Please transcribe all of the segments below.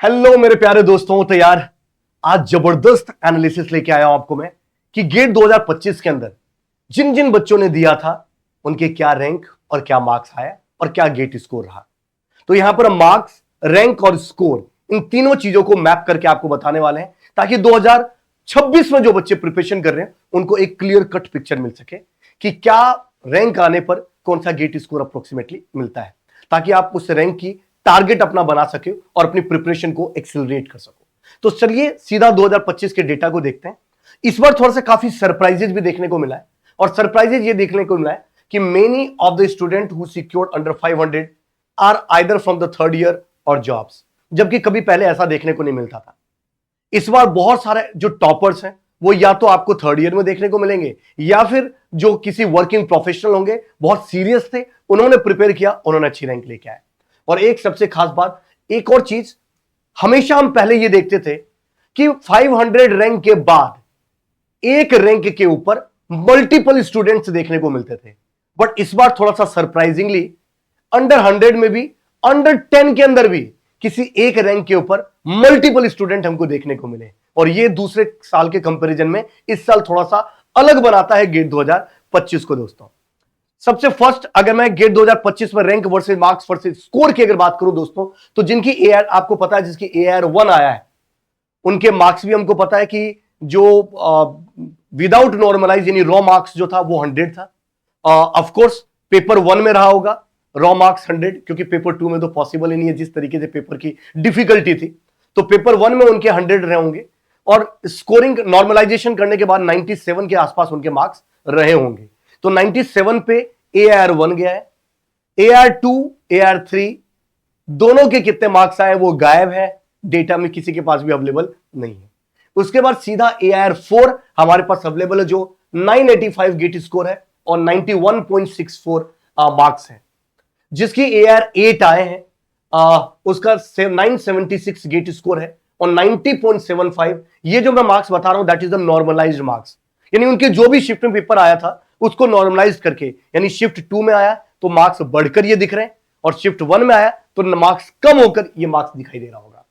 Hello मेरे प्यारे दोस्तों, तो यार आज जबरदस्त एनालिसिस लेके आया हूं आपको मैं कि गेट 2025 के अंदर जिन जिन बच्चों ने दिया था उनके क्या रैंक और क्या मार्क्स आया और क्या गेट स्कोर रहा। तो यहां पर हम मार्क्स, रैंक और स्कोर इन तीनों चीजों को मैप करके आपको बताने वाले हैं ताकि 2026 में जो बच्चे प्रिपरेशन कर रहे हैं उनको एक क्लियर कट पिक्चर मिल सके कि क्या रैंक आने पर कौन सा गेट स्कोर अप्रोक्सीमेटली मिलता है, ताकि आप उस रैंक की टारगेट अपना बना सके और अपनी प्रिपरेशन को एक्सेलरेट कर सको। तो चलिए सीधा 2025 के डेटा को देखते हैं। इस बार थोड़ा सा काफी सरप्राइजेज भी देखने को मिला है और सरप्राइजेज ये देखने को मिला है कि many of the student who secured under 500 are either from the third year और जॉब्स, जबकि कभी पहले ऐसा देखने को नहीं मिलता था। इस बार बहुत सारे जो टॉपर्स हैं वो या तो आपको थर्ड ईयर में देखने को मिलेंगे या फिर जो किसी वर्किंग प्रोफेशनल होंगे, बहुत सीरियस थे, उन्होंने प्रिपेयर किया, उन्होंने अच्छी रैंक लेके आए। और एक सबसे खास बात, एक और चीज, हमेशा हम पहले ये देखते थे कि 500 रैंक के बाद एक रैंक के ऊपर मल्टीपल स्टूडेंट्स देखने को मिलते थे, बट इस बार थोड़ा सा सरप्राइजिंगली अंडर 100 में भी, अंडर 10 के अंदर भी किसी एक रैंक के ऊपर मल्टीपल स्टूडेंट हमको देखने को मिले। और ये दूसरे साल के कंपैरिजन में इस साल थोड़ा सा अलग बनाता है गेट 2025 को। दोस्तों सबसे फर्स्ट अगर मैं गेट 2025 में rank versus marks versus score की अगर बात करूं दोस्तों, तो जिनकी एआर आपको पता है, जिसकी एआर 1 आया है, उनके मार्क्स भी हमको पता है कि जो विदाउट नॉर्मलाइज यानी रॉ मार्क्स जो था वो 100 था। ऑफ कोर्स पेपर 1 में रहा होगा रॉ मार्क्स 100, क्योंकि पेपर 2 में तो पॉसिबल ही नहीं है, जिस तरीके से पेपर की डिफिकल्टी थी। तो पेपर 1 में उनके 100 रहे होंगे और स्कोरिंग नॉर्मलाइजेशन करने के बाद 97 के आसपास उनके मार्क्स रहे होंगे। तो 97 पे AR1 गया है, AR2, AR3 दोनों के कितने मार्क्स आए वो गायब है, डेटा में किसी के पास भी अवेलेबल नहीं है। उसके बाद सीधा AR4 हमारे पास अवेलेबल है, जो 985 गेट स्कोर है और 91.64 मार्क्स है। जिसकी AR8 आए हैं, उसका 976 गेट स्कोर है और 90.75, ये जो मैं मार्क्स बता रहा हूं that is the normalised marks, यानी उनके जो भी शिफ्ट में पेपर आया था उसको नॉर्मलाइज करके, यानी शिफ्ट 2 में आया तो मार्क्स बढ़कर ये दिख रहे हैं और शिफ्ट 1 में आया तो मार्क्स कम होकर ये मार्क्स दिखाई दे रहा होगा।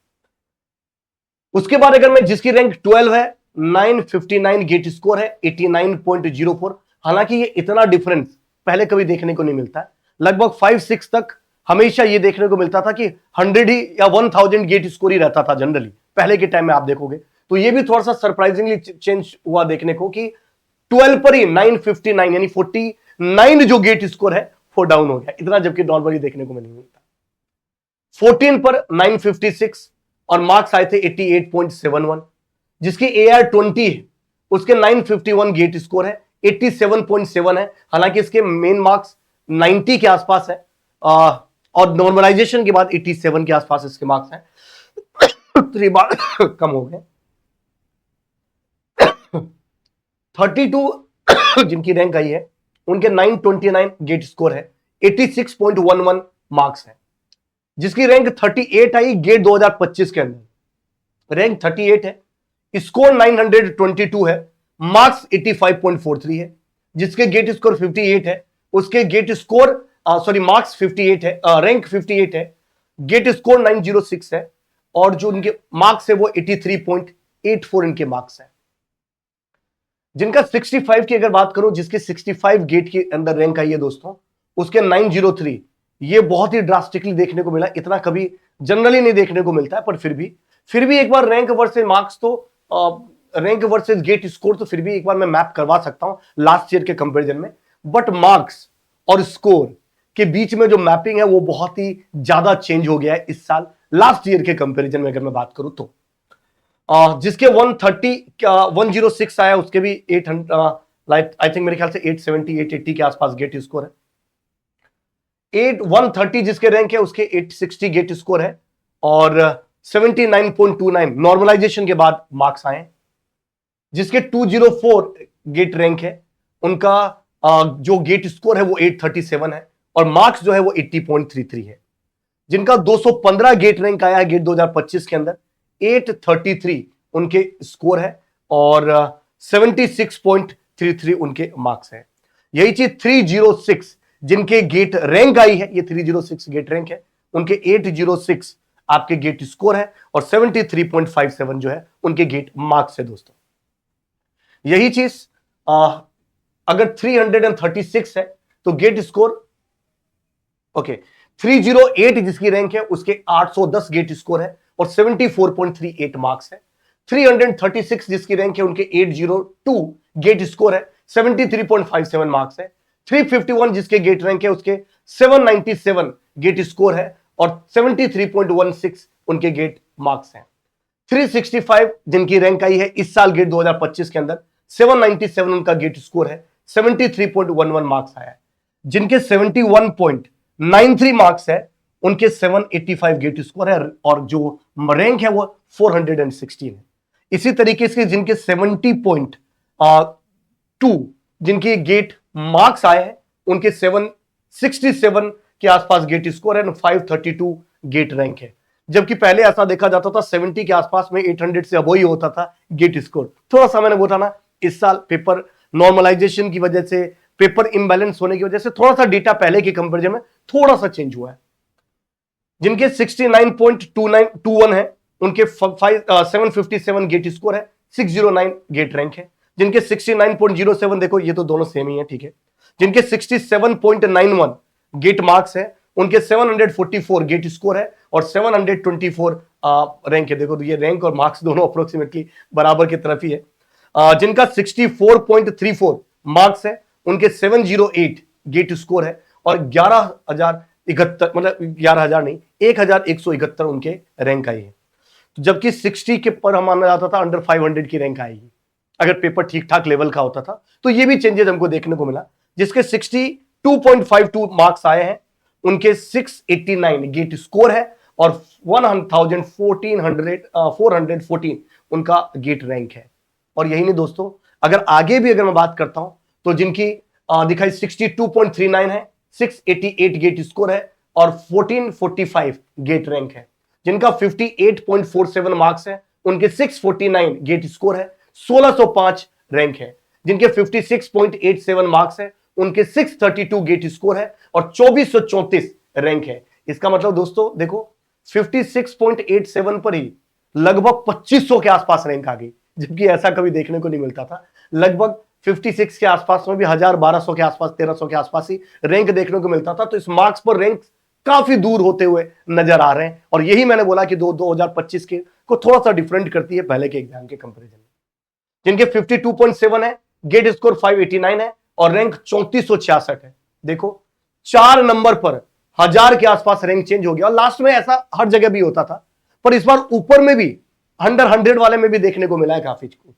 उसके बाद अगर मैं जिसकी रैंक 12 है, 959 गेट स्कोर है, 89.04, हालांकि ये इतना डिफरेंस पहले कभी देखने को नहीं मिलता। लगभग 5-6 तक हमेशा ये देखने को मिलता था कि 100 ही या 1000 गेट स्कोर ही रहता था जनरली, पहले के टाइम में आप देखोगे। तो ये भी थोड़ा सा सरप्राइजिंगली चेंज हुआ देखने को कि 12 पर ही 959 यानी 49 जो गेट स्कोर है वो डाउन हो गया, इतना जबकि नॉर्मली देखने को नहीं मिलता। 14 पर 956 और मार्क्स आए थे 88.71, जिसकी AR20 है उसके 951 गेट स्कोर है, 87.7 है, हालांकि इसके मेन मार्क्स 90 के आसपास है और नॉर्मलाइजेशन के बाद 87 के आसपास इसके मार्क्स हैं। 3 मार्क्स कम हो गए। 32 जिनकी रैंक आई है उनके 929 गेट स्कोर है, 86.11 मार्क्स है। जिसकी रैंक 38 आई गेट 2025 के अंदर, रैंक 38 है, स्कोर 922 है, मार्क्स 85.43 है। जिसके गेट स्कोर 58 है उसके गेट स्कोर मार्क्स 58 है, रैंक 58 है, गेट स्कोर 906 है और जो उनके मार्क्स है वो 83.84 इनके मार्क्स है। जिनका 65 की अगर बात करूं, जिसके 65 गेट के अंदर रैंक आई है दोस्तों, उसके 903, ये बहुत ही ड्रास्टिकली देखने को मिला, इतना कभी जनरली नहीं देखने को मिलता है, पर फिर भी एक बार रैंक वर्सेस मार्क्स तो रैंक वर्सेस गेट स्कोर तो फिर भी एक बार मैं मैप करवा सकता हूं लास्ट ईयर के कंपैरिजन में, बट मार्क्स और स्कोर के बीच में जो मैपिंग है वो बहुत ही ज्यादा चेंज हो गया है इस साल लास्ट ईयर के कंपैरिजन में अगर मैं बात करूं तो। जिसके 106 आया उसके भी 800 आई थिंक मेरे ख्याल से 870 880 के आसपास गेट स्कोर है। 130 जिसके रैंक है उसके 860 गेट स्कोर है और 79.29 नॉर्मलाइजेशन के बाद मार्क्स आए। जिसके 204 गेट रैंक है उनका जो गेट स्कोर है वो 837 है और मार्क्स जो है वो 80.33 है। जिनका 215 गेट रैंक आया है गेट 2025 के अंदर, 833 उनके स्कोर है और 76.33 उनके मार्क्स है। यही चीज 306 जिनके गेट रैंक आई है, ये 306 गेट रैंक है, उनके 806 आपके गेट स्कोर है और 73.57 जो है उनके गेट मार्क्स है दोस्तों। यही चीज अगर 336 है तो गेट स्कोर 308 जिसकी रैंक है उसके 810 गेट स्कोर है और 74.38 मार्क्स है। 336 जिसकी रैंक है उनके 802 गेट स्कोर है, 73.57 मार्क्स है। 351 जिसके गेट रैंक है उसके 797 गेट स्कोर है और 73.16 उनके गेट मार्क्स हैं। 365 जिनकी रैंक आई है इस साल गेट 2025 के अंदर 797 उनका गेट स्कोर है, 73.11 मार्क्स आया है। जिनके 71.93 मार्क्स है उनके 785 गेट स्कोर है और जो रैंक है वो 416 है। इसी तरीके से जिनके 70.2 जिनके गेट मार्क्स आए हैं उनके 767 के आसपास गेट स्कोर है, 532 गेट रैंक है। जबकि पहले ऐसा देखा जाता था 70 के आसपास में 800 से अबो ही होता था गेट स्कोर। थोड़ा सा मैंने बोला ना इस साल पेपर नॉर्मलाइजेशन की वजह से, पेपर इम्बैलेंस होने की वजह से थोड़ा सा डेटा पहले के कंपैरिजन में थोड़ा सा चेंज हुआ है। जिनके 69.21 है उनके 757 गेट स्कोर है, 609 गेट रैंक है। जिनके 69.07 देखो ये तो दोनों सेम ही है, ठीक है। जिनके 67.91 गेट मार्क्स है उनके 744 गेट स्कोर है और 724 रैंक है। देखो ये रैंक और मार्क्स दोनों अप्रोक्सीमेटली बराबर की तरफ ही है। जिनका 64.34 मार्क्स है उनके 708 गेट स्कोर है और 11,071 मतलब 11,000 नहीं 1,171 उनके रैंक आई है। तो जबकि 60 के पर हम माना जाता था अंडर 500 की रैंक आएगी अगर पेपर ठीक ठाक लेवल का होता था। तो ये भी चेंजेस हमको देखने को मिला। जिसके 62.52 मार्क्स आए हैं उनके 689 गेट स्कोर है और 414 उनका गेट रैंक है। और यही नहीं दोस्तों, अगर आगे भी अगर मैं बात करता हूं तो जिनकी दिखाई 62.39 है, 688 गेट स्कोर है और 1445 गेट रैंक है। जिनका 58.47 मार्क्स है उनके 649 गेट स्कोर है, 1605 रैंक है। जिनके 56.87 मार्क्स है उनके 632 गेट स्कोर है और 2434 रैंक है। इसका मतलब दोस्तों देखो 56.87 पर ही लगभग 2500 के आसपास रैंक आ गई, जबकि ऐसा कभी देखने को नहीं मिलता था। लगभग 56 के आसपास में भी 1000-1200 के आसपास 1300 के आसपास ही रैंक देखने को मिलता था। तो इस मार्क्स पर रैंक काफी दूर होते हुए नजर आ रहे हैं और यही मैंने बोला कि 2025 के को थोड़ा सा डिफरेंट करती है पहले के एग्जाम के कंपैरिजन में। जिनके 52.7 है, गेट स्कोर 589 है और रैंक 3466 है। देखो 4 नंबर पर 1000 के आसपास रैंक चेंज हो गया और लास्ट में ऐसा हर जगह भी होता था, पर इस बार ऊपर में भी अंडर 100 वाले में भी देखने को मिला है काफी कुछ।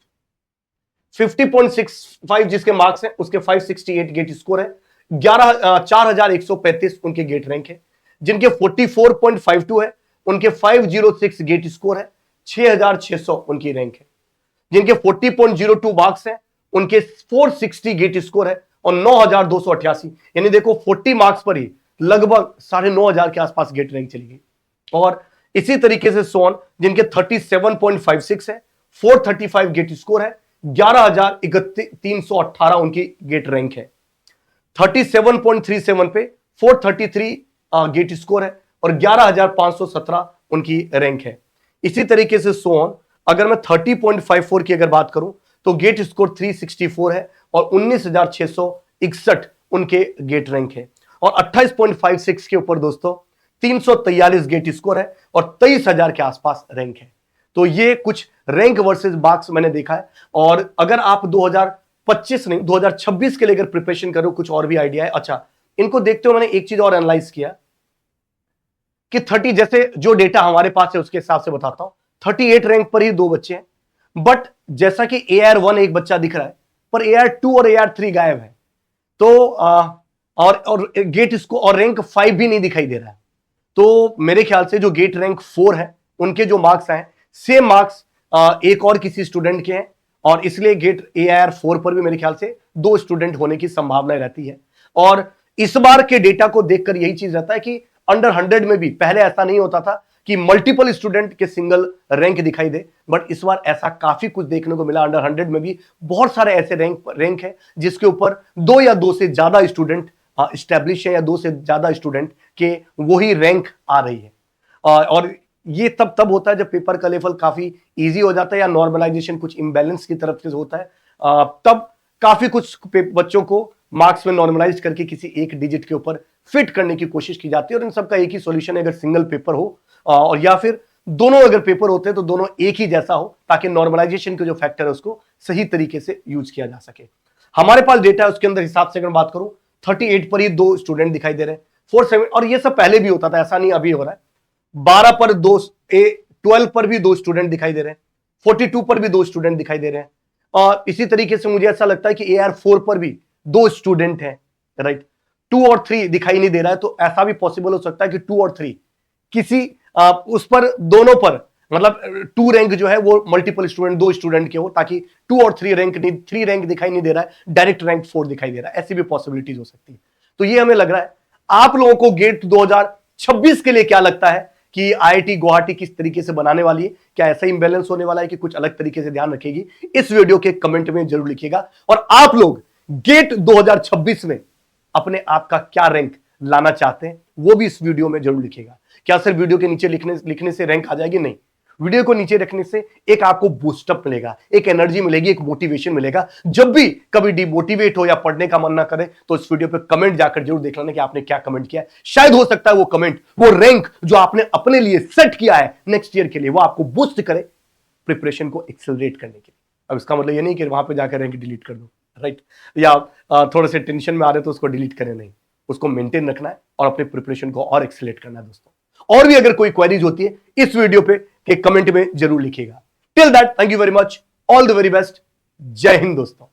50.65 जिसके मार्क्स हैं उसके 568 गेट स्कोर है, 4135 उनके गेट रैंक है। जिनके 44.52 है उनके 506 गेट स्कोर है, 6600 उनकी रैंक है। जिनके 40.02 मार्क्स है उनके 460 गेट स्कोर है और 9288, यानी देखो 40 मार्क्स पर ही लगभग 9,500 के आसपास गेट रैंक चली गई। और इसी तरीके से सोन जिनके 37.56 है, 435 गेट स्कोर है, 11,318 उनकी गेट रैंक है। 37.37 पे 433 गेट स्कोर है और 11,517 उनकी रैंक है। इसी तरीके से सोन अगर मैं 30.54 की अगर बात करूं तो गेट स्कोर 364 है और 19,661 उनके गेट रैंक है। और 28.56 के ऊपर दोस्तों 343 गेट स्कोर है और 23,000 के आसपास रैंक है। तो ये कुछ रैंक वर्सेस मार्क्स मैंने देखा है। और अगर आप 2025 नहीं 2026 के लिए अगर प्रिपरेशन करो, कुछ और भी आइडिया है। अच्छा, इनको देखते हुए मैंने एक चीज और एनालाइज किया कि 30 जैसे जो डेटा हमारे पास है उसके हिसाब से बताता हूं, 38 रैंक पर ही 2 बच्चे हैं, बट जैसा कि AR1 एक बच्चा दिख रहा है पर AR2 और AR3 गायब है। तो और गेट स्कोर और रैंक 5 भी नहीं दिखाई दे रहा है। तो मेरे ख्याल से जो गेट रैंक 4 है उनके जो मार्क्स आए सेम मार्क्स एक और किसी स्टूडेंट के हैं और इसलिए गेट AR4 पर भी मेरे ख्याल से 2 स्टूडेंट होने की संभावना रहती है। और इस बार के डेटा को देखकर यही चीज रहता है कि अंडर 100 में भी पहले ऐसा नहीं होता था कि मल्टीपल स्टूडेंट के सिंगल रैंक दिखाई दे, बट इस बार ऐसा काफी कुछ देखने को मिला। अंडर 100 में भी बहुत सारे ऐसे रैंक है जिसके ऊपर 2 या 2 से ज्यादा स्टूडेंट स्टैब्लिश है या 2 से ज्यादा स्टूडेंट के वही रैंक आ रही है। और ये तब होता है जब पेपर का लेवल काफी इजी हो जाता है या नॉर्मलाइजेशन कुछ इम्बैलेंस की तरफ से होता है, तब काफी कुछ बच्चों को मार्क्स में नॉर्मलाइज करके किसी एक डिजिट के ऊपर फिट करने की कोशिश की जाती है। और इन सबका एक ही सॉल्यूशन है, अगर सिंगल पेपर हो और या फिर दोनों अगर पेपर होते हैं तो दोनों एक ही जैसा हो, ताकि नॉर्मलाइजेशन के जो फैक्टर है उसको सही तरीके से यूज किया जा सके। हमारे पास डेटा है, उसके अंदर हिसाब से अगर बात करूं 38 पर ही 2 स्टूडेंट दिखाई दे रहे हैं, 47, और ये सब पहले भी होता था, ऐसा नहीं अभी हो रहा है। 12 पर 2, 12 पर भी 2 स्टूडेंट दिखाई दे रहे हैं, 42 पर भी 2 स्टूडेंट दिखाई दे रहे हैं, और इसी तरीके से मुझे ऐसा लगता है कि AR4 पर भी 2 स्टूडेंट हैं, राइट। 2 और 3 दिखाई नहीं दे रहा है, तो ऐसा भी पॉसिबल हो सकता है कि 2 और 3 किसी उस पर, दोनों पर, मतलब 2 रैंक जो है वो मल्टीपल स्टूडेंट, 2 स्टूडेंट के हो, ताकि 2 और 3 रैंक नहीं, 3 रैंक दिखाई नहीं दे रहा है, डायरेक्ट रैंक 4 दिखाई दे रहा है, ऐसी भी पॉसिबिलिटीज हो सकती है। तो ये हमें लग रहा है। आप लोगों को गेट 2026 के लिए क्या लगता है कि IIT गुवाहाटी किस तरीके से बनाने वाली है? क्या ऐसा इंबैलेंस होने वाला है कि कुछ अलग तरीके से ध्यान रखेगी? इस वीडियो के कमेंट में जरूर लिखिएगा। और आप लोग गेट 2026 में अपने आप का क्या रैंक लाना चाहते हैं वो भी इस वीडियो में जरूर लिखिएगा। क्या सिर्फ वीडियो के नीचे लिखने से रैंक आ जाएगी? नहीं, वीडियो को नीचे रखने से एक आपको बूस्टअप मिलेगा, एक एनर्जी मिलेगी, एक मोटिवेशन मिलेगा। जब भी कभी डिमोटिवेट हो या पढ़ने का मन ना करे तो इस वीडियो पे कमेंट जाकर जरूर देख लेना कि आपने क्या कमेंट किया है। शायद हो सकता है वो कमेंट, वो रैंक जो आपने अपने लिए सेट किया है नेक्स्ट ईयर के लिए, वो आपको बूस्ट करे प्रिपरेशन को एक्सेलरेट करने के लिए। अब इसका मतलब ये नहीं कि वहां पे जाकर रैंक डिलीट कर दो, राइट, या थोड़े से टेंशन में आ रहे तो उसको डिलीट करें, नहीं, उसको मेंटेन रखना है और अपने प्रिपरेशन को और एक्सेलरेट करना है दोस्तों। और भी अगर कोई क्वेरीज होती है इस वीडियो पे के कमेंट में जरूर लिखिएगा। Till that, thank you very much, all the very best, जय हिंद दोस्तों।